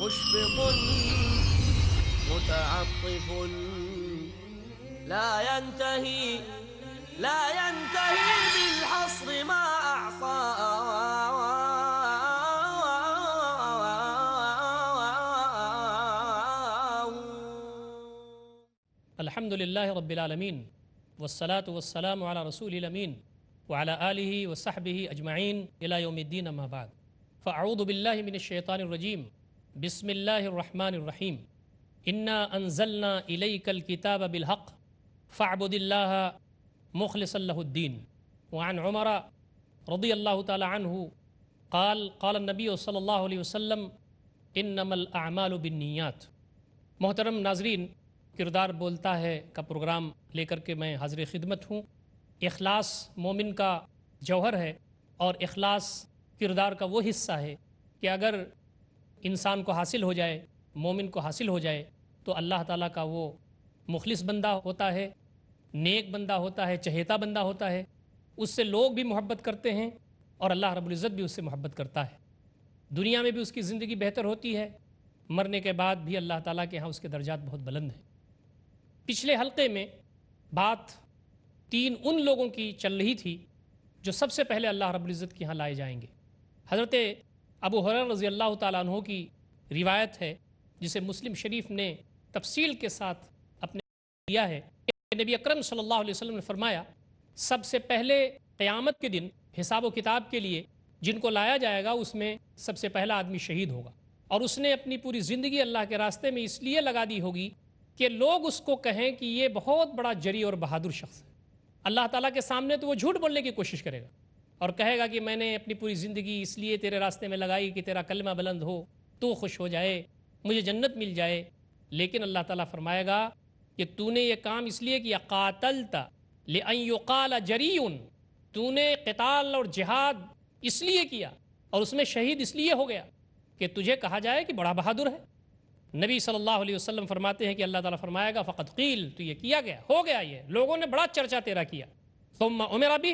مشفق متعطف لا ينتهي بالحصر ما أعطى الحمد لله رب العالمين والصلاة والسلام على رسول الأمين وعلى آله وصحبه أجمعين إلى يوم الدين ما بعد فأعوذ بالله من الشيطان الرجيم بسم الله الرحمن الرحيم إنا أنزلنا إليك الكتاب بالحق فاعبد الله مخلصا له الدين وعن عمر رضي الله تعالى عنه قال النبي صلى الله عليه وسلم إنما الأعمال بالنيات۔ محترم ناظرین، کردار بولتا ہے کا پروگرام لے کر کے میں حاضر خدمت ہوں۔ اخلاص مومن کا جوہر ہے، اور اخلاص کردار کا وہ حصہ ہے کہ اگر انسان کو حاصل ہو جائے، مومن کو حاصل ہو جائے، تو اللہ تعالیٰ کا وہ مخلص بندہ ہوتا ہے، نیک بندہ ہوتا ہے، چہیتا بندہ ہوتا ہے، اس سے لوگ بھی محبت کرتے ہیں اور اللہ رب العزت بھی اس سے محبت کرتا ہے۔ دنیا میں بھی اس کی زندگی بہتر ہوتی ہے، مرنے کے بعد بھی اللہ تعالیٰ کے ہاں اس کے درجات بہت بلند ہیں۔ پچھلے حلقے میں بات تین ان لوگوں کی چل رہی تھی جو سب سے پہلے اللہ رب العزت کے ہاں لائے جائیں گے۔ حضرت ابو ہریرہ رضی اللہ تعالیٰ عنہ کی روایت ہے، جسے مسلم شریف نے تفصیل کے ساتھ اپنے دیا ہے کہ نبی اکرم صلی اللہ علیہ وسلم نے فرمایا، سب سے پہلے قیامت کے دن حساب و کتاب کے لیے جن کو لایا جائے گا، اس میں سب سے پہلا آدمی شہید ہوگا، اور اس نے اپنی پوری زندگی اللہ کے راستے میں اس لیے لگا دی ہوگی کہ لوگ اس کو کہیں کہ یہ بہت بڑا جری اور بہادر شخص ہے۔ اللہ تعالیٰ کے سامنے تو وہ جھوٹ بولنے کی کوشش کرے گا اور کہے گا کہ میں نے اپنی پوری زندگی اس لیے تیرے راستے میں لگائی کہ تیرا کلمہ بلند ہو، تو خوش ہو جائے، مجھے جنت مل جائے۔ لیکن اللہ تعالیٰ فرمائے گا کہ تو نے یہ کام اس لیے کیا، قاتلت لأن يقال جریٌ، تو نے قتال اور جہاد اس لیے کیا اور اس میں شہید اس لیے ہو گیا کہ تجھے کہا جائے کہ بڑا بہادر ہے۔ نبی صلی اللہ علیہ وسلم فرماتے ہیں کہ اللہ تعالیٰ فرمائے گا فقط قیل، تو یہ کیا گیا، ہو گیا، یہ لوگوں نے بڑا چرچا تیرا کیا۔ ثم امر بہ،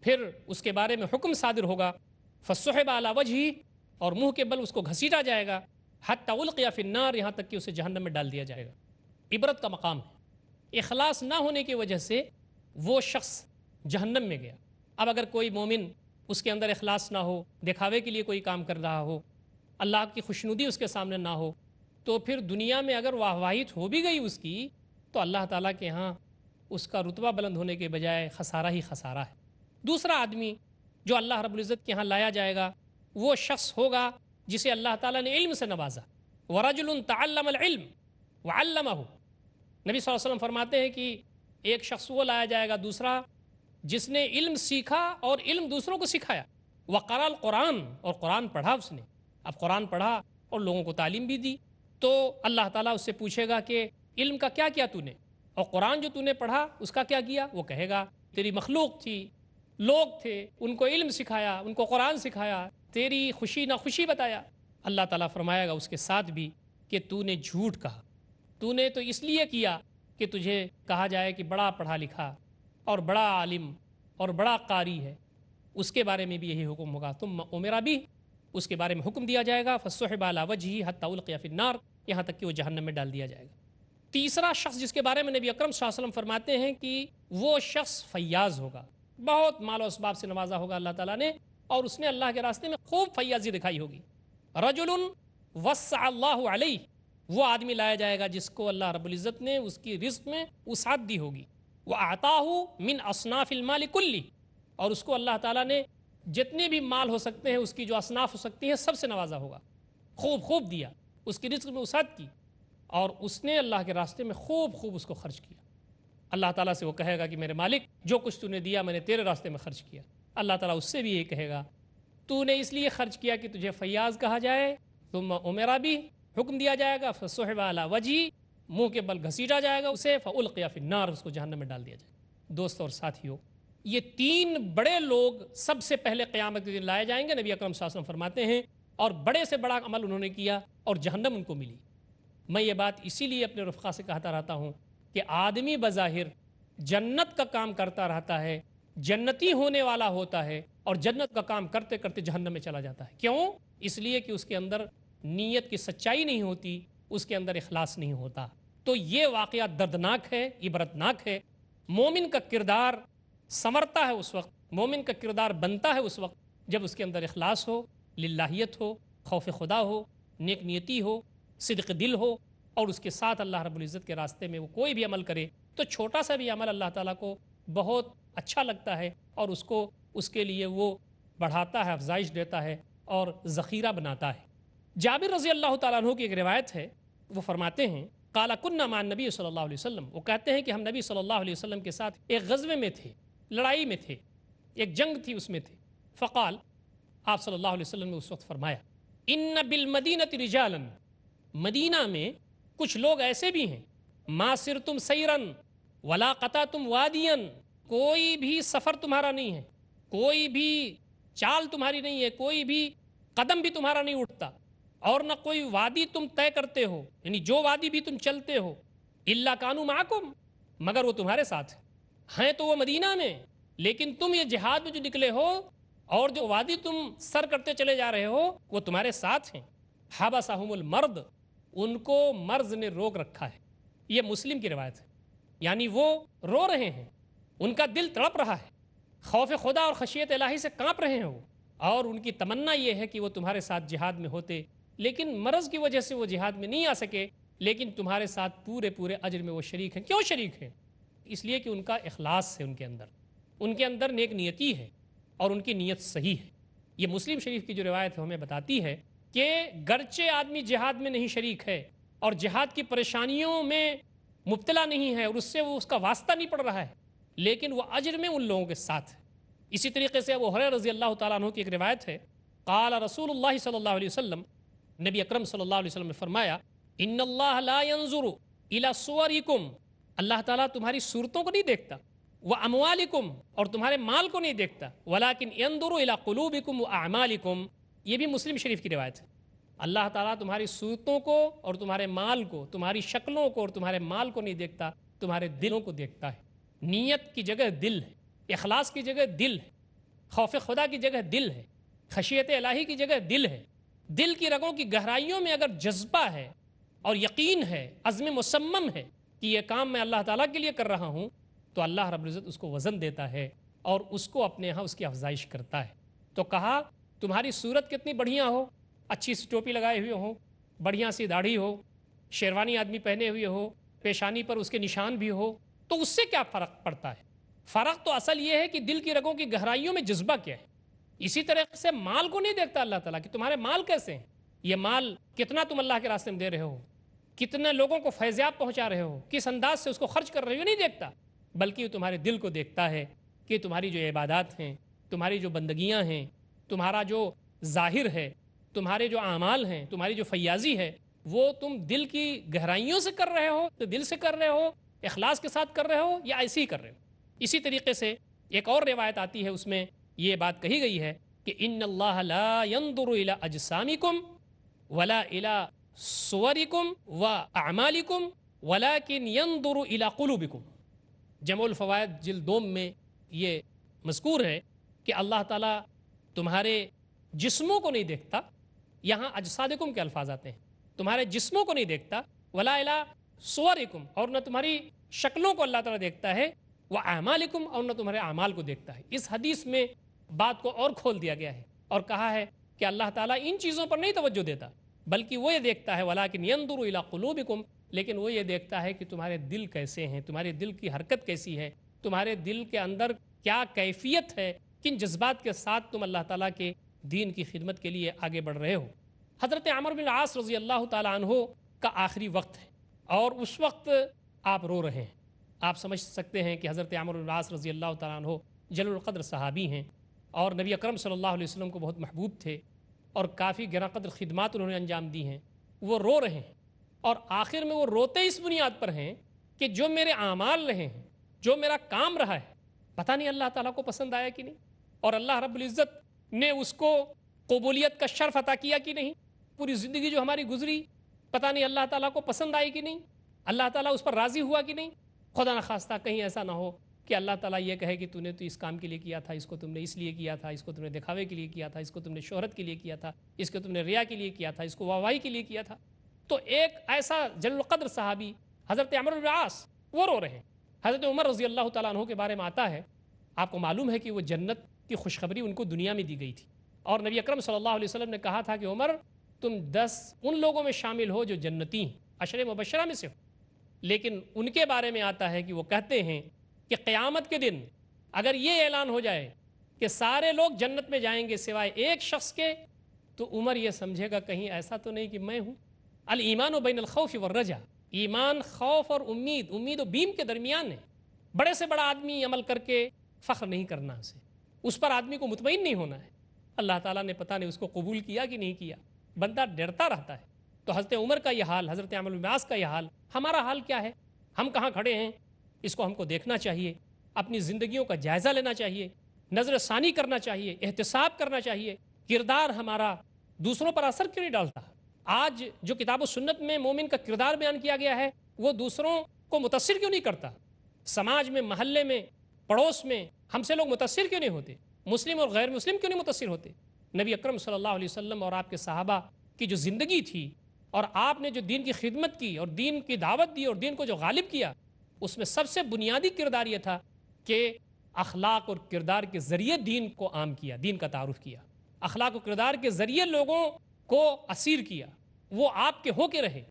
پھر اس کے بارے میں حکم صادر ہوگا، فسحب علی وجہہ، اور منہ کے بل اس کو گھسیٹا جائے گا، حتی القی فی النار، یہاں تک کہ اسے جہنم میں ڈال دیا جائے گا۔ عبرت کا مقام ہے، اخلاص نہ ہونے کی وجہ سے وہ شخص جہنم میں گیا۔ اب اگر کوئی مومن اس کے اندر اخلاص نہ ہو، دکھاوے کے لیے کوئی کام کر رہا ہو، اللہ کی خوشنودی اس کے سامنے نہ ہو، تو پھر دنیا میں اگر واہواہیت ہو بھی گئی اس کی، تو اللہ تعالیٰ کے ہاں اس کا رتبہ بلند ہونے کے بجائے خسارہ ہی خسارہ ہے۔ دوسرا آدمی جو اللہ رب العزت کے ہاں لایا جائے گا، وہ شخص ہوگا جسے اللہ تعالیٰ نے علم سے نوازا۔ وَرَجُلٌ تَعَلَّمَ الْعِلْمَ وَعَلَّمَهُ، نبی صلی اللہ علیہ وسلم فرماتے ہیں کہ ایک شخص وہ لایا جائے گا، دوسرا جس نے علم سیکھا اور علم دوسروں کو سکھایا۔ وَقَرَأَ الْقُرْآنَ، اور قرآن پڑھا اس نے۔ اب قرآن پڑھا اور لوگوں کو تعلیم بھی دی، تو اللہ تعالیٰ اس سے پوچھے گا کہ علم کا کیا کیا تو نے، اور قرآن جو تو نے پڑھا اس کا کیا کیا؟ وہ کہے گا تیری مخلوق تھی، لوگ تھے، ان کو علم سکھایا، ان کو قرآن سکھایا، تیری خوشی نہ خوشی بتایا۔ اللہ تعالیٰ فرمائے گا اس کے ساتھ بھی کہ تو نے جھوٹ کہا، تو نے تو اس لیے کیا کہ تجھے کہا جائے کہ بڑا پڑھا لکھا اور بڑا عالم اور بڑا قاری ہے۔ اس کے بارے میں بھی یہی حکم ہوگا، ثم امر بہ، اس کے بارے میں حکم دیا جائے گا، فسحب علی وجہہ حتی القی فی النار، یہاں تک کہ وہ جہنم میں ڈال دیا جائے گا۔ تیسرا شخص جس کے بارے میں نبی اکرم صلی اللہ علیہ وسلم فرماتے ہیں کہ وہ شخص فیاض ہوگا، بہت مال و اسباب سے نوازا ہوگا اللہ تعالیٰ نے، اور اس نے اللہ کے راستے میں خوب فیاضی دکھائی ہوگی۔ رجل وسع اللہ علیہ، وہ آدمی لایا جائے گا جس کو اللہ رب العزت نے اس کی رزق میں وسعت دی ہوگی۔ وَأَعْطَاهُ مِنْ أَصْنَافِ الْمَالِ كُلِّهِ، اور اس کو اللہ تعالیٰ نے جتنے بھی مال ہو سکتے ہیں، اس کی جو اصناف ہو سکتی ہیں، سب سے نوازا ہوگا، خوب دیا، اس کی رزق میں وسعت کی، اور اس نے اللہ کے راستے میں خوب اس کو خرچ کیا۔ اللہ تعالیٰ سے وہ کہے گا کہ میرے مالک جو کچھ تو نے دیا میں نے تیرے راستے میں خرچ کیا. اللہ تعالیٰ اس سے بھی یہ کہے گا تو نے اس لیے خرچ کیا کہ تجھے فیاض کہا جائے, ثم عمرہ بھی حکم دیا جائے گا, فصحب علی وجہی منہ کے بل گھسیٹا جائے گا اسے, فالقی فی النار اس کو جہنم میں ڈال دیا جائے. دوست اور ساتھیوں, یہ تین بڑے لوگ سب سے پہلے قیامت کے دن لائے جائیں گے. نبی اکرم صلی اللہ علیہ وسلم فرماتے ہیں اور بڑے سے بڑا عمل انہوں نے کیا اور جہنم ان کو ملی. میں یہ بات اسی لیے اپنے رفقا سے کہتا رہتا ہوں کہ آدمی بظاہر جنت کا کام کرتا رہتا ہے, جنتی ہونے والا ہوتا ہے, اور جنت کا کام کرتے کرتے جہنم میں چلا جاتا ہے. کیوں؟ اس لیے کہ اس کے اندر نیت کی سچائی نہیں ہوتی, اس کے اندر اخلاص نہیں ہوتا. تو یہ واقعہ دردناک ہے, عبرتناک ہے. مومن کا کردار سنورتا ہے اس وقت, مومن کا کردار بنتا ہے اس وقت جب اس کے اندر اخلاص ہو, للہیت ہو, خوف خدا ہو, نیک نیتی ہو, صدق دل ہو, اور اس کے ساتھ اللہ رب العزت کے راستے میں وہ کوئی بھی عمل کرے تو چھوٹا سا بھی عمل اللہ تعالیٰ کو بہت اچھا لگتا ہے اور اس کے لیے وہ بڑھاتا ہے, افزائش دیتا ہے اور ذخیرہ بناتا ہے. جابر رضی اللہ تعالیٰ عنہ کی ایک روایت ہے, وہ فرماتے ہیں قال كنا مع النبی صلی اللہ علیہ وسلم, وہ کہتے ہیں کہ ہم نبی صلی اللہ علیہ وسلم کے ساتھ ایک غزوے میں تھے, لڑائی میں تھے, ایک جنگ تھی اس میں تھے. فقال, آپ صلی اللہ علیہ وسلم نے اس وقت فرمایا ان بالمدینۃ رجالا, مدینہ میں کچھ لوگ ایسے بھی ہیں, ما سرتم سیرا ولا قطعتم وادیا, کوئی بھی سفر تمہارا نہیں ہے, کوئی بھی چال تمہاری نہیں ہے, کوئی بھی قدم بھی تمہارا نہیں اٹھتا, اور نہ کوئی وادی تم طے کرتے ہو, یعنی جو وادی بھی تم چلتے ہو, الا کانوا معکم, مگر وہ تمہارے ساتھ ہیں تو وہ مدینہ میں, لیکن تم یہ جہاد میں جو نکلے ہو اور جو وادی تم سر کرتے چلے جا رہے ہو وہ تمہارے ساتھ ہیں. حبسہم المرض, ان کو مرض نے روک رکھا ہے. یہ مسلم کی روایت ہے, یعنی وہ رو رہے ہیں, ان کا دل تڑپ رہا ہے, خوف خدا اور خشیت الہی سے کانپ رہے ہیں وہ, اور ان کی تمنا یہ ہے کہ وہ تمہارے ساتھ جہاد میں ہوتے, لیکن مرض کی وجہ سے وہ جہاد میں نہیں آ سکے, لیکن تمہارے ساتھ پورے اجر میں وہ شریک ہیں. کیوں شریک ہیں؟ اس لیے کہ ان کا اخلاص ہے, ان کے اندر نیک نیتی ہے اور ان کی نیت صحیح ہے. یہ مسلم شریف کی جو روایت ہے ہمیں بتاتی ہے کہ گرچہ آدمی جہاد میں نہیں شریک ہے اور جہاد کی پریشانیوں میں مبتلا نہیں ہے اور اس سے وہ اس کا واسطہ نہیں پڑ رہا ہے, لیکن وہ اجر میں ان لوگوں کے ساتھ ہے. اسی طریقے سے ابو ہریرہ رضی اللہ تعالیٰ عنہ کی ایک روایت ہے, قال رسول اللہ صلی اللہ علیہ وسلم, نبی اکرم صلی اللہ علیہ وسلم نے فرمایا ان اللہ لا ينظر الى صورکم, اللہ تعالیٰ تمہاری صورتوں کو نہیں دیکھتا, واموالکم, اور تمہارے مال کو نہیں دیکھتا, ولکن ينظر الى قلوبکم واعمالکم. یہ بھی مسلم شریف کی روایت ہے. اللہ تعالیٰ تمہاری صورتوں کو اور تمہارے مال کو, تمہاری شکلوں کو اور تمہارے مال کو نہیں دیکھتا, تمہارے دلوں کو دیکھتا ہے. نیت کی جگہ دل ہے, اخلاص کی جگہ دل ہے, خوف خدا کی جگہ دل ہے, خشیت الہی کی جگہ دل ہے. دل کی رگوں کی گہرائیوں میں اگر جذبہ ہے اور یقین ہے, عزم مصمم ہے کہ یہ کام میں اللہ تعالیٰ کے لیے کر رہا ہوں, تو اللہ رب العزت اس کو وزن دیتا ہے اور اس کو اپنے ہاں اس کی افزائش کرتا ہے. تو کہا تمہاری صورت کتنی بڑھیا ہو, اچھی سی ٹوپی لگائے ہوئے ہو, بڑھیا سی داڑھی ہو, شیروانی آدمی پہنے ہوئے ہو, پیشانی پر اس کے نشان بھی ہو, تو اس سے کیا فرق پڑتا ہے؟ فرق تو اصل یہ ہے کہ دل کی رگوں کی گہرائیوں میں جذبہ کیا ہے. اسی طرح سے مال کو نہیں دیکھتا اللہ تعالیٰ کہ تمہارے مال کیسے ہیں, یہ مال کتنا تم اللہ کے راستے میں دے رہے ہو, کتنے لوگوں کو فیضیاب پہنچا رہے ہو, کس انداز سے اس کو خرچ کر رہے ہو, نہیں دیکھتا, بلکہ وہ تمہارے دل کو دیکھتا ہے کہ تمہاری جو عبادات ہیں, تمہاری جو بندگیاں ہیں, تمہارا جو ظاہر ہے, تمہارے جو اعمال ہیں, تمہاری جو فیاضی ہے, وہ تم دل کی گہرائیوں سے کر رہے ہو, تو دل سے کر رہے ہو, اخلاص کے ساتھ کر رہے ہو, یا ایسے ہی کر رہے ہو. اسی طریقے سے ایک اور روایت آتی ہے, اس میں یہ بات کہی گئی ہے کہ ان اللہ لا ينظر الى اجسامکم ولا الى صورکم واعمالکم ولكن ينظر الى قلوبکم. جمع الفوائد جلد 2 میں یہ مذکور ہے کہ اللہ تعالیٰ تمہارے جسموں کو نہیں دیکھتا, یہاں اجسادکم کے الفاظ آتے ہیں, تمہارے جسموں کو نہیں دیکھتا, ولا الى صورکم, اور نہ تمہاری شکلوں کو اللہ تعالیٰ دیکھتا ہے, واعمالکم, اور نہ تمہارے اعمال کو دیکھتا ہے. اس حدیث میں بات کو اور کھول دیا گیا ہے اور کہا ہے کہ اللہ تعالیٰ ان چیزوں پر نہیں توجہ دیتا, بلکہ وہ یہ دیکھتا ہے ولیکن ينظر الى قلوبکم, لیکن وہ یہ دیکھتا ہے کہ تمہارے دل کیسے ہیں, تمہارے دل کی حرکت کیسی ہے, تمہارے دل کے اندر کیا کیفیت ہے, کن جذبات کے ساتھ تم اللہ تعالیٰ کے دین کی خدمت کے لیے آگے بڑھ رہے ہو. حضرت عمرو بن العاص رضی اللہ تعالیٰ عنہ کا آخری وقت ہے اور اس وقت آپ رو رہے ہیں. آپ سمجھ سکتے ہیں کہ حضرت عمرو بن العاص رضی اللہ تعالیٰ عنہ جلیل القدر صحابی ہیں اور نبی اکرم صلی اللہ علیہ وسلم کو بہت محبوب تھے اور کافی گراں قدر خدمات انہوں نے انجام دی ہیں. وہ رو رہے ہیں اور آخر میں وہ روتے اس بنیاد پر ہیں کہ جو میرے اعمال رہے ہیں، جو میرا کام رہا ہے، پتہ نہیں اللہ تعالیٰ کو پسند آیا کہ نہیں، اور اللہ رب العزت نے اس کو قبولیت کا شرف عطا کیا کہ نہیں. پوری زندگی جو ہماری گزری، پتہ نہیں اللہ تعالیٰ کو پسند آئی کہ نہیں، اللہ تعالیٰ اس پر راضی ہوا کہ نہیں. خدا نخواستہ کہیں ایسا نہ ہو کہ اللہ تعالیٰ یہ کہے کہ تو نے تو اس کام کے لیے کیا تھا، اس کو تم نے اس لیے کیا تھا، اس کو تم نے دکھاوے کے لیے کیا تھا، اس کو تم نے شہرت کے لیے کیا تھا، اس کو تم نے ریا کے لیے کیا تھا، اس کو واہواہی کے لیے کیا تھا. تو ایک ایسا جلیل القدر صحابی حضرت عمرو بن العاص وہ رو رہے ہیں. حضرت عمر رضی اللہ تعالیٰ عنہ کے بارے میں آتا ہے، آپ کو معلوم ہے کہ وہ جنت کی خوشخبری ان کو دنیا میں دی گئی تھی، اور نبی اکرم صلی اللہ علیہ وسلم نے کہا تھا کہ عمر تم 10 ان لوگوں میں شامل ہو جو جنتی ہیں، عشر مبشرہ میں سے ہو. لیکن ان کے بارے میں آتا ہے کہ وہ کہتے ہیں کہ قیامت کے دن اگر یہ اعلان ہو جائے کہ سارے لوگ جنت میں جائیں گے سوائے ایک شخص کے، تو عمر یہ سمجھے گا کہیں ایسا تو نہیں کہ میں ہوں. الایمان بین الخوف والرجا، ایمان خوف اور امید، امید و بیم کے درمیان ہے. بڑے سے بڑا آدمی عمل کر کے فخر نہیں کرنا اسے، اس پر آدمی کو مطمئن نہیں ہونا ہے. اللہ تعالیٰ نے پتہ نہیں اس کو قبول کیا کہ نہیں کیا، بندہ ڈرتا رہتا ہے. تو حضرت عمر کا یہ حال، حضرت عمرو بن العاص کا یہ حال، ہمارا حال کیا ہے؟ ہم کہاں کھڑے ہیں؟ اس کو ہم کو دیکھنا چاہیے، اپنی زندگیوں کا جائزہ لینا چاہیے، نظر ثانی کرنا چاہیے، احتساب کرنا چاہیے. کردار ہمارا دوسروں پر اثر کیوں نہیں ڈالتا؟ آج جو کتاب و سنت میں مومن کا کردار بیان کیا گیا ہے وہ دوسروں کو متاثر کیوں نہیں کرتا؟ سماج میں، محلے میں، پڑوس میں ہم سے لوگ متاثر کیوں نہیں ہوتے؟ مسلم اور غیر مسلم کیوں نہیں متاثر ہوتے؟ نبی اکرم صلی اللہ علیہ وسلم اور آپ کے صحابہ کی جو زندگی تھی اور آپ نے جو دین کی خدمت کی اور دین کی دعوت دی اور دین کو جو غالب کیا، اس میں سب سے بنیادی کردار یہ تھا کہ اخلاق اور کردار کے ذریعے دین کو عام کیا، دین کا تعارف کیا، اخلاق و کردار کے ذریعے لوگوں کو اسیر کیا. وہ آپ کے ہو کے رہے،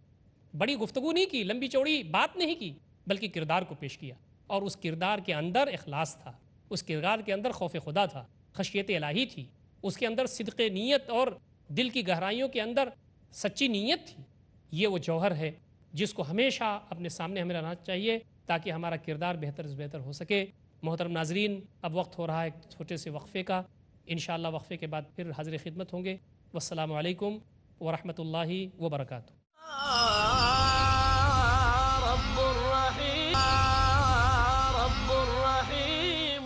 بڑی گفتگو نہیں کی، لمبی چوڑی بات نہیں کی، بلکہ کردار کو پیش کیا. اور اس کردار کے اندر اخلاص تھا، اس کردار کے اندر خوف خدا تھا، خشیت الہی تھی، اس کے اندر صدق نیت اور دل کی گہرائیوں کے اندر سچی نیت تھی. یہ وہ جوہر ہے جس کو ہمیشہ اپنے سامنے ہمیں رہنا چاہیے تاکہ ہمارا کردار بہتر سے بہتر ہو سکے. محترم ناظرین، اب وقت ہو رہا ہے ایک چھوٹے سے وقفے کا. انشاءاللہ وقفے کے بعد پھر حاضر خدمت ہوں گے. والسلام علیکم ورحمۃ اللہ وبرکاتہ. رب الرحیم رب الرحیم.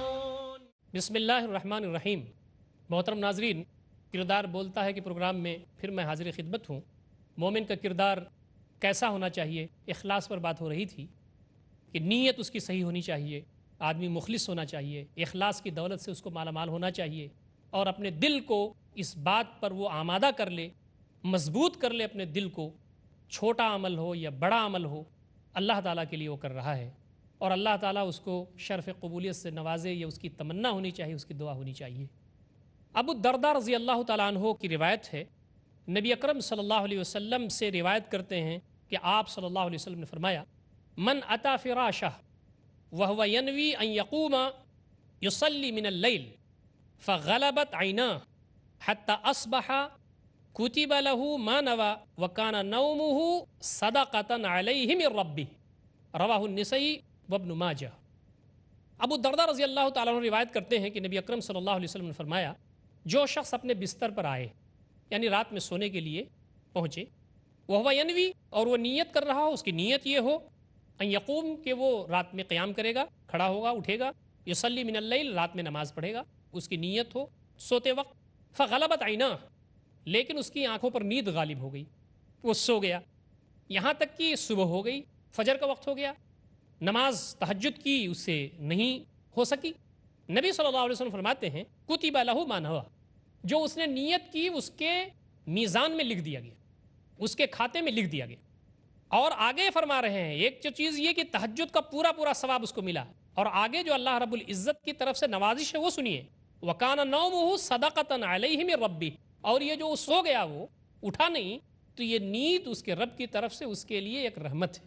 بسم اللہ الرحمن الرحیم. محترم ناظرین، کردار بولتا ہے کہ پروگرام میں پھر میں حاضر خدمت ہوں. مومن کا کردار کیسا ہونا چاہیے؟ اخلاص پر بات ہو رہی تھی کہ نیت اس کی صحیح ہونی چاہیے، آدمی مخلص ہونا چاہیے، اخلاص کی دولت سے اس کو مالا مال ہونا چاہیے، اور اپنے دل کو اس بات پر وہ آمادہ کر لے، مضبوط کر لے اپنے دل کو. چھوٹا عمل ہو یا بڑا عمل ہو، اللہ تعالیٰ کے لیے وہ کر رہا ہے اور اللہ تعالیٰ اس کو شرف قبولیت سے نوازے، یہ اس کی تمنا ہونی چاہیے، اس کی دعا ہونی چاہیے. ابو الدرداء رضی اللہ تعالیٰ عنہ کی روایت ہے، نبی اکرم صلی اللہ علیہ وسلم سے روایت کرتے ہیں کہ آپ صلی اللہ علیہ وسلم نے فرمایا: من اتا فراشہ وهو ينوي ان يقوم يصلي من الليل فغلبت عيناه حتى اصبح كتب له ما نوى وكان نومه صدقة عليه من ربه. رواه النسائی وابن ماجہ. ابو الدرداء رضی اللہ تعالیٰ عنہ روایت کرتے ہیں کہ نبی اکرم صلی اللہ علیہ وسلم نے فرمایا: جو شخص اپنے بستر پر آئے، یعنی رات میں سونے کے لیے پہنچے، وہ ینوی، اور وہ نیت کر رہا ہو، اس کی نیت یہ ہو ان یقوم کہ وہ رات میں قیام کرے گا، کھڑا ہوگا، اٹھے گا، یصلی من اللیل، رات میں نماز پڑھے گا، اس کی نیت ہو سوتے وقت. فغلبت عیناہ، لیکن اس کی آنکھوں پر نیند غالب ہو گئی، وہ سو گیا، یہاں تک کہ صبح ہو گئی، فجر کا وقت ہو گیا، نماز تہجد کی اس سے نہیں ہو سکی. نبی صلی اللہ علیہ وسلم فرماتے ہیں: کتب لہ ما نوی، جو اس نے نیت کی اس کے میزان میں لکھ دیا گیا، اس کے کھاتے میں لکھ دیا گیا. اور آگے فرما رہے ہیں ایک جو چیز یہ کہ تہجد کا پورا پورا ثواب اس کو ملا، اور آگے جو اللہ رب العزت کی طرف سے نوازش ہے وہ سنیے: وَكَانَ نَوْمُهُ صَدَقَةً عَلَيْهِ مِن رَبِّهِ، اور یہ جو سو گیا وہ اٹھا نہیں تو یہ نیند اس کے رب کی طرف سے اس کے لیے ایک رحمت ہے.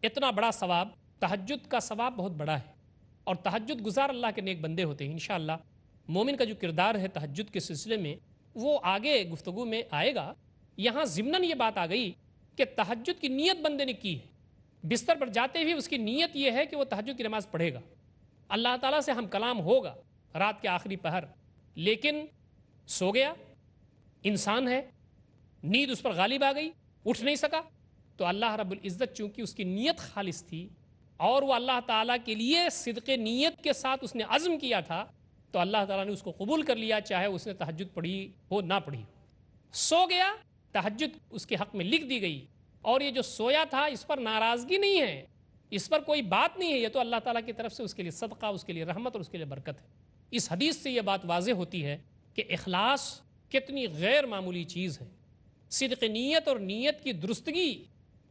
اتنا بڑا ثواب، تہجد کا ثواب بہت بڑا ہے، اور تہجد گزار اللہ کے نیک بندے ہوتے ہیں. انشاءاللہ مومن کا جو کردار ہے تہجد کے سلسلے میں وہ آگے گفتگو میں آئے گا. یہاں ضمناً یہ بات آ گئی کہ تہجد کی نیت بندے نے کی ہے، بستر پر جاتے ہوئے اس کی نیت یہ ہے کہ وہ تہجد کی نماز پڑھے گا، اللہ تعالیٰ سے ہم کلام ہوگا رات کے آخری پہر، لیکن سو گیا، انسان ہے، نیند اس پر غالب آ گئی، اٹھ نہیں سکا، تو اللہ رب العزت چونکہ اس کی نیت خالص تھی اور وہ اللہ تعالیٰ کے لیے صدق نیت کے ساتھ اس نے عزم کیا تھا، تو اللہ تعالیٰ نے اس کو قبول کر لیا، چاہے اس نے تہجد پڑھی ہو نہ پڑھی ہو۔ سو گیا، تہجد اس کے حق میں لکھ دی گئی، اور یہ جو سویا تھا اس پر ناراضگی نہیں ہے، اس پر کوئی بات نہیں ہے، یہ تو اللہ تعالیٰ کی طرف سے اس کے لیے صدقہ، اس کے لیے رحمت اور اس کے لیے برکت ہے۔ اس حدیث سے یہ بات واضح ہوتی ہے کہ اخلاص کتنی غیر معمولی چیز ہے، صدق نیت اور نیت کی درستگی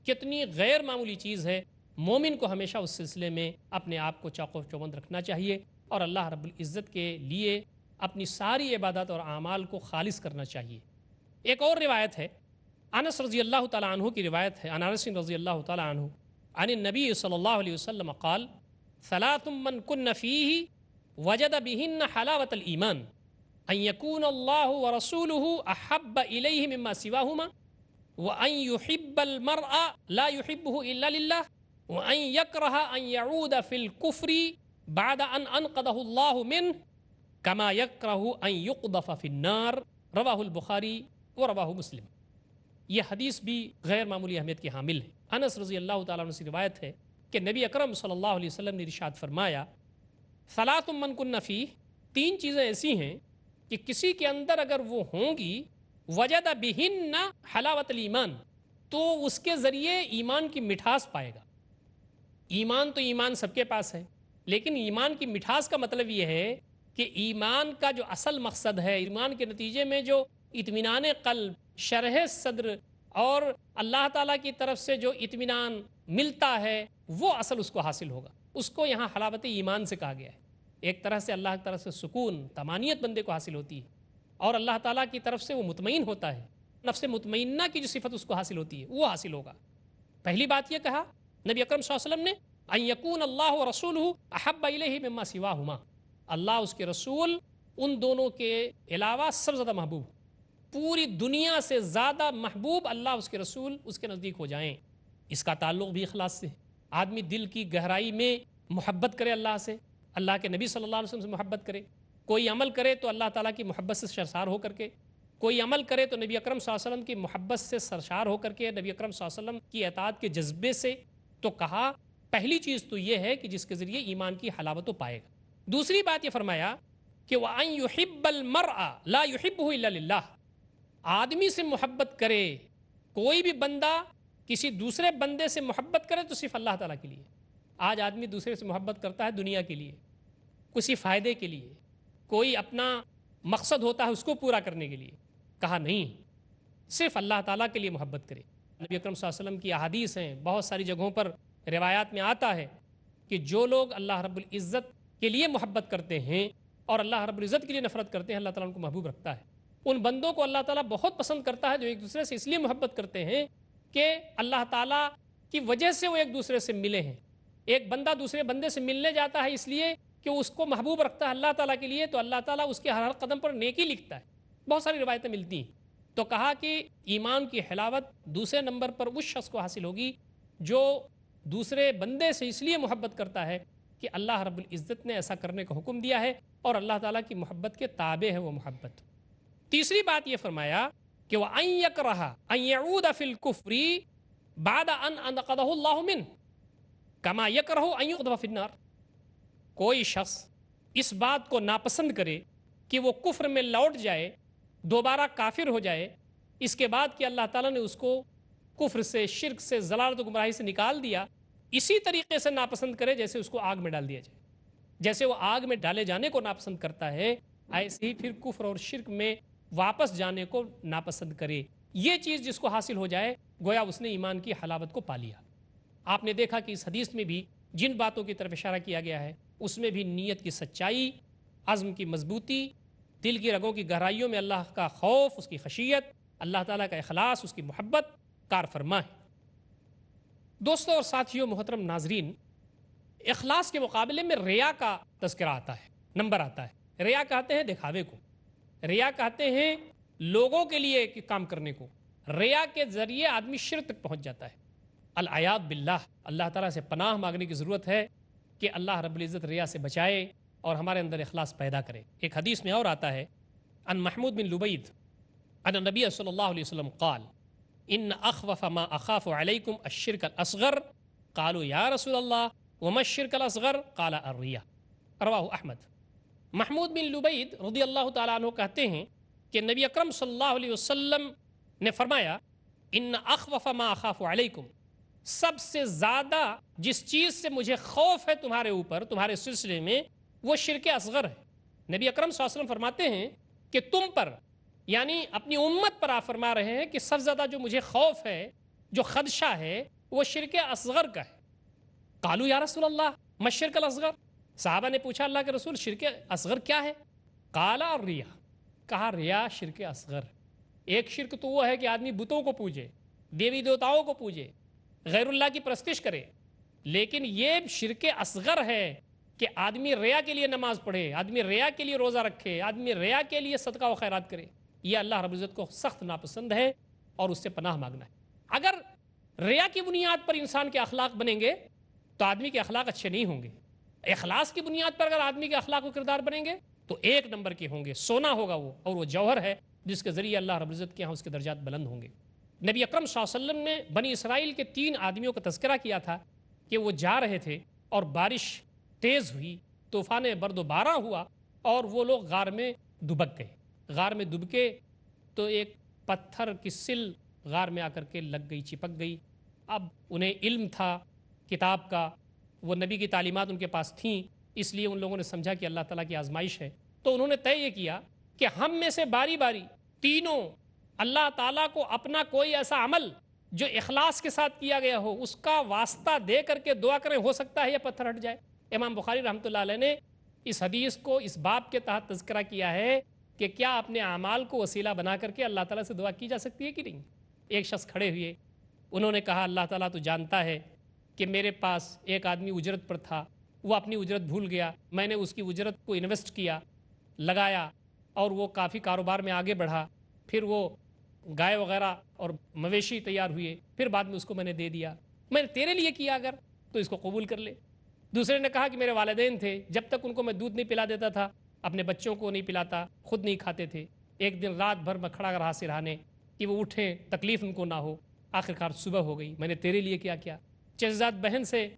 کتنی غیر معمولی چیز ہے۔ مومن کو ہمیشہ اس سلسلے میں اپنے آپ کو چاق و چوبند رکھنا چاہیے اور اللہ رب العزت کے لیے اپنی ساری عبادات اور اعمال کو خالص کرنا چاہیے۔ ایک اور روایت ہے، انس رضی اللہ تعالیٰ عنہ کی روایت ہے، انس رضی اللہ تعالیٰ عنہ عن النبی صلی اللہ علیہ وسلم قال ثلاث من کن فیہ وجد بہن حلاوة الایمان ان یکون اللہ ورسولہ احب الیہ مما سواہما وان یحب المرء لا یحبہ الا للہ وان یکرہ ان یعود فی الکفر بعد ان انقذہ اللہ منہ کما یکرہ ان یقذف فی النار، رواہ البخاری ورواہ مسلم۔ یہ حدیث بھی غیر معمولی اہمیت کی حامل ہے۔ انس رضی اللہ تعالیٰ عنہ سے روایت ہے کہ نبی اکرم صلی اللہ علیہ وسلم نے ارشاد فرمایا ثلاث من کن فیہ، تین چیزیں ایسی ہیں کہ کسی کے اندر اگر وہ ہوں گی وجد بہن حلاوت الایمان، تو اس کے ذریعے ایمان کی مٹھاس پائے گا۔ ایمان تو ایمان سب کے پاس ہے، لیکن ایمان کی مٹھاس کا مطلب یہ ہے کہ ایمان کا جو اصل مقصد ہے، ایمان کے نتیجے میں جو اطمینان قلب، شرح صدر اور اللہ تعالیٰ کی طرف سے جو اطمینان ملتا ہے، وہ اصل اس کو حاصل ہوگا۔ اس کو یہاں حلاوت ایمان سے کہا گیا ہے۔ ایک طرح سے اللہ کی طرف سے سکون، طمانینت بندے کو حاصل ہوتی ہے، اور اللہ تعالیٰ کی طرف سے وہ مطمئن ہوتا ہے، نفس مطمئنہ کی جو صفت اس کو حاصل ہوتی ہے وہ حاصل ہوگا۔ پہلی بات یہ کہا نبی اکرم صلی اللہ علیہ وسلم نے ان یکون اللہ ورسولہ احب الیہ مما سواہما، اللہ اس کے رسول ان دونوں کے علاوہ سب سے زیادہ محبوب، پوری دنیا سے زیادہ محبوب اللہ اس کے رسول اس کے نزدیک ہو جائیں۔ اس کا تعلق بھی اخلاص سے، آدمی دل کی گہرائی میں محبت کرے اللہ سے، اللہ کے نبی صلی اللہ علیہ وسلم سے محبت کرے، کوئی عمل کرے تو اللہ تعالیٰ کی محبت سے سرشار ہو کر کے، کوئی عمل کرے تو نبی اکرم صلی اللہ علیہ وسلم کی محبت سے سرشار ہو کر کے، نبی اکرم صلی اللہ علیہ وسلم کی اطاعت کے جذبے سے۔ تو کہا پہلی چیز تو یہ ہے کہ جس کے ذریعے ایمان کی حلاوت پائے گا۔ دوسری بات یہ فرمایا کہ وَأَن يُحِبَّ الْمَرْءَ لَا يُحِبُّهُ إِلَّا لِلَّهِ، آدمی سے محبت کرے، کوئی بھی بندہ کسی دوسرے بندے سے محبت کرے تو صرف اللہ تعالیٰ کے لیے۔ آج آدمی دوسرے سے محبت کرتا ہے دنیا کے لیے، کسی فائدے کے لیے، کوئی اپنا مقصد ہوتا ہے اس کو پورا کرنے کے لیے۔ کہا نہیں، صرف اللہ تعالیٰ کے لیے محبت کرے۔ نبی اکرم صلی اللہ علیہ وسلم کی احادیث ہیں، بہت ساری جگہوں پر روایات میں آتا ہے کہ جو لوگ اللہ رب العزت کے لیے محبت کرتے ہیں اور اللہ رب العزت کے لیے نفرت کرتے ہیں، اللہ تعالیٰ ان کو محبوب رکھتا ہے۔ ان بندوں کو اللہ تعالیٰ بہت پسند کرتا ہے جو ایک دوسرے سے اس لیے محبت کرتے ہیں کہ اللہ تعالیٰ کی وجہ سے وہ ایک دوسرے سے ملے ہیں۔ ایک بندہ دوسرے بندے سے ملنے جاتا ہے اس لیے کہ اس کو محبوب رکھتا ہے اللہ تعالیٰ کے لیے، تو اللہ تعالیٰ اس کے ہر قدم پر نیکی لکھتا ہے۔ بہت ساری روایتیں ملتی ہیں۔ تو کہا کہ ایمان کی حلاوت دوسرے نمبر پر اس شخص کو حاصل ہوگی جو دوسرے بندے سے اس لیے محبت کرتا ہے کہ اللہ رب العزت نے ایسا کرنے کا حکم دیا ہے اور اللہ تعالیٰ کی محبت کے تابع ہے وہ محبت۔ تیسری بات یہ فرمایا کہ وَأَن يَكْرَهَ أَن يَعُودَ فِي الْكُفْرِ بَعْدَ أَنْ أَنْقَذَهُ اللَّهُ مِنْهُ كَمَا يَكْرَهُ أَن يُقْذَفَ فِي النَّارِ۔ کوئی شخص اس بات کو ناپسند کرے کہ وہ کفر میں لوٹ جائے، دوبارہ کافر ہو جائے، اس کے بعد کہ اللہ تعالیٰ نے اس کو کفر سے، شرک سے، ضلالت و گمراہی سے نکال دیا، اسی طریقے سے ناپسند کرے جیسے اس کو آگ میں ڈال دیا جائے۔ جیسے وہ آگ میں ڈالے جانے کو ناپسند کرتا ہے، ایسے ہی پھر کفر اور شرک میں واپس جانے کو ناپسند کرے۔ یہ چیز جس کو حاصل ہو جائے گویا اس نے ایمان کی حلاوت کو پا لیا۔ آپ نے دیکھا کہ اس حدیث میں بھی جن باتوں کی طرف اشارہ کیا گیا ہے اس میں بھی نیت کی سچائی، عزم کی مضبوطی، دل کی رگوں کی گہرائیوں میں اللہ کا خوف، اس کی خشیت، اللہ تعالیٰ کا اخلاص، اس کی محبت کار فرما ہے۔ دوستوں اور ساتھیوں، محترم ناظرین، اخلاص کے مقابلے میں ریا کا تذکرہ آتا ہے، نمبر آتا ہے۔ ریا کہتے ہیں دکھاوے کو، ریا کہتے ہیں لوگوں کے لیے کام کرنے کو۔ ریا کے ذریعے آدمی شرک تک پہنچ جاتا ہے۔ العیاذ باللہ، اللہ تعالیٰ سے پناہ مانگنے کی ضرورت ہے کہ اللہ رب العزت ریا سے بچائے اور ہمارے اندر اخلاص پیدا کرے۔ ایک حدیث میں اور آتا ہے ان محمود بن لبید ان النبی صلی اللہ علیہ وسلم قال ان اخوف ما اخاف علیکم الشرک الاصغر قالوا یا رسول اللہ وما الشرک الاصغر قال الریا، رواہ احمد۔ محمود بن لبید رضی اللہ تعالیٰ عنہ کہتے ہیں کہ نبی اکرم صلی اللہ علیہ وسلم نے فرمایا ان اخوف ما اخاف علیکم، سب سے زیادہ جس چیز سے مجھے خوف ہے تمہارے اوپر، تمہارے سلسلے میں، وہ شرک اصغر ہے۔ نبی اکرم صلی اللہ علیہ وسلم فرماتے ہیں کہ تم پر، یعنی اپنی امت پر آپ فرما رہے ہیں کہ سب سے زیادہ جو مجھے خوف ہے، جو خدشہ ہے، وہ شرک اصغر کا ہے۔ قالوا یا رسول اللہ ما الشرک الاصغر، صحابہ نے پوچھا اللہ کے رسول شرک اصغر کیا ہے؟ قال الریا، کہا ریا شرک اصغر۔ ایک شرک تو وہ ہے کہ آدمی بتوں کو پوجے، دیوی دیوتاؤں کو پوجے، غیر اللہ کی پرستش کرے، لیکن یہ شرک اصغر ہے کہ آدمی ریا کے لیے نماز پڑھے، آدمی ریا کے لیے روزہ رکھے، آدمی ریا کے لیے صدقہ و خیرات کرے۔ یہ اللہ رب العزت کو سخت ناپسند ہے اور اس سے پناہ مانگنا ہے۔ اگر ریا کی بنیاد پر انسان کے اخلاق بنیں گے تو آدمی کے اخلاق اچھے نہیں ہوں گے۔ اخلاص کی بنیاد پر اگر آدمی کے اخلاق و کردار بنیں گے تو ایک نمبر کے ہوں گے، سونا ہوگا وہ، اور وہ جوہر ہے جس کے ذریعے اللہ رب العزت کے ہاں اس کے درجات بلند ہوں گے۔ نبی اکرم صلی اللہ علیہ وسلم نے بنی اسرائیل کے 3 آدمیوں کا تذکرہ کیا تھا کہ وہ جا رہے تھے اور بارش تیز ہوئی، طوفان برد و بارہ ہوا اور وہ لوگ غار میں دبک گئے۔ غار میں دبکے تو ایک پتھر کی سل غار میں آ کر کے لگ گئی، چپک گئی۔ اب انہیں علم تھا کتاب کا، وہ نبی کی تعلیمات ان کے پاس تھیں، اس لیے ان لوگوں نے سمجھا کہ اللہ تعالیٰ کی آزمائش ہے، تو انہوں نے طے یہ کیا کہ ہم میں سے باری باری تینوں اللہ تعالیٰ کو اپنا کوئی ایسا عمل جو اخلاص کے ساتھ کیا گیا ہو اس کا واسطہ دے کر کے دعا کریں، ہو سکتا ہے یہ پتھر ہٹ جائے۔ امام بخاری رحمۃ اللہ علیہ نے اس حدیث کو اس باب کے تحت تذکرہ کیا ہے کہ کیا اپنے اعمال کو وسیلہ بنا کر کے اللہ تعالیٰ سے دعا کی جا سکتی ہے کہ نہیں۔ ایک شخص کھڑے ہوئے، انہوں نے کہا اللہ تعالیٰ تو جانتا ہے کہ میرے پاس ایک آدمی اجرت پر تھا، وہ اپنی اجرت بھول گیا، میں نے اس کی اجرت کو انویسٹ کیا، لگایا، اور وہ کافی کاروبار میں آگے بڑھا، پھر وہ گائے وغیرہ اور مویشی تیار ہوئے، پھر بعد میں اس کو میں نے دے دیا، میں نے تیرے لیے کیا اگر تو اس کو قبول کر لے۔ دوسرے نے کہا کہ میرے والدین تھے، جب تک ان کو میں دودھ نہیں پلا دیتا تھا اپنے بچوں کو نہیں پلاتا، خود نہیں کھاتے تھے، ایک دن رات بھر میں کھڑا رہا سرہانے کہ وہ اٹھیں، تکلیف ان کو نہ ہو، آخرکار صبح ہو گئی، میں نے تیرے لیے کیا کیا۔ چچزاد بہن سے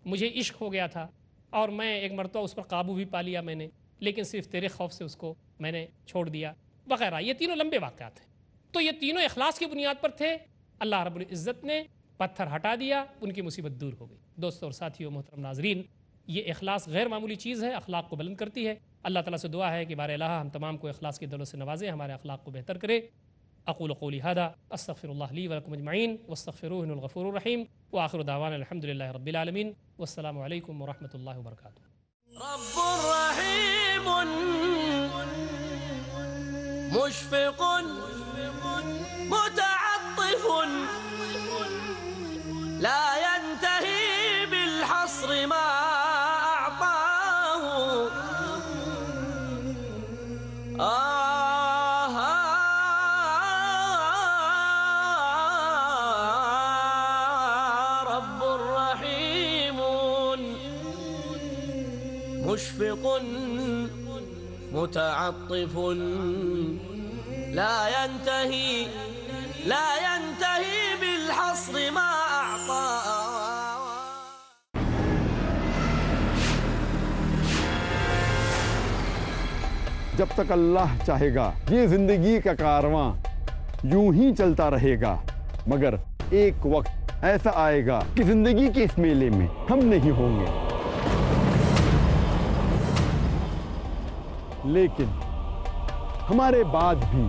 مجھے عشق ہو گیا تھا اور میں ایک مرتبہ اس پر قابو بھی پا لیا میں نے، لیکن صرف تیرے خوف سے اس کو میں نے چھوڑ دیا وغیرہ۔ یہ تینوں لمبے واقعات ہیں، تو یہ تینوں اخلاص کی بنیاد پر تھے، اللہ رب العزت نے پتھر ہٹا دیا، ان کی مصیبت دور ہو گئی۔ دوستوں اور ساتھیوں، محترم ناظرین، یہ اخلاص غیر معمولی چیز ہے، اخلاق کو بلند کرتی ہے۔ اللہ تعالیٰ سے دعا ہے کہ بار الہ ہم تمام کو اخلاص کی دولت سے نوازے، ہمارے اخلاق کو بہتر کرے۔ اقول قولی ھذا استغفر اللہ لی ولکم اجمعین واستغفروہ انہ الغفور الرحیم وآخر دعوانا الحمد للہ رب العالمین والسلام علیکم ورحمۃ اللہ وبرکاتہ۔ رب رحيم مشفق متعطف لا ينتهي بالحصر ما أعطاه رب رحيم مشفق متعطف لا ينتهي بالحصر ما أعطى۔ جب تک اللہ چاہے گا یہ زندگی کا کارواں یوں ہی چلتا رہے گا، مگر ایک وقت ایسا آئے گا کہ زندگی کے اس میلے میں ہم نہیں ہوں گے، لیکن ہمارے بعد بھی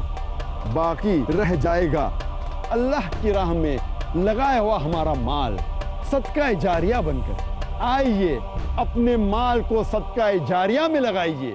باقی رہ جائے گا اللہ کی راہ میں لگایا ہوا ہمارا مال صدقہ جاریہ بن کر۔ آئیے اپنے مال کو صدقہ جاریہ میں لگائیے،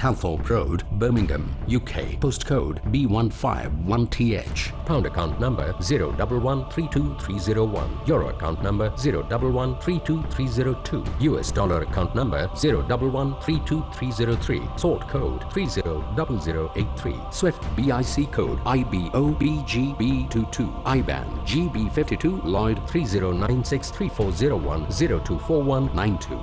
Calthorpe Road, Birmingham, UK, postcode B151TH, pound account number 011323301, euro account number 011323302, US dollar account number 011323303, sort code 300083, SWIFT BIC code IBOBGB22, IBAN GB52 Lloyd 30963401024192।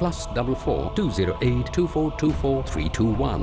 +44 208 2424 321।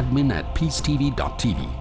admin@peacetv.tv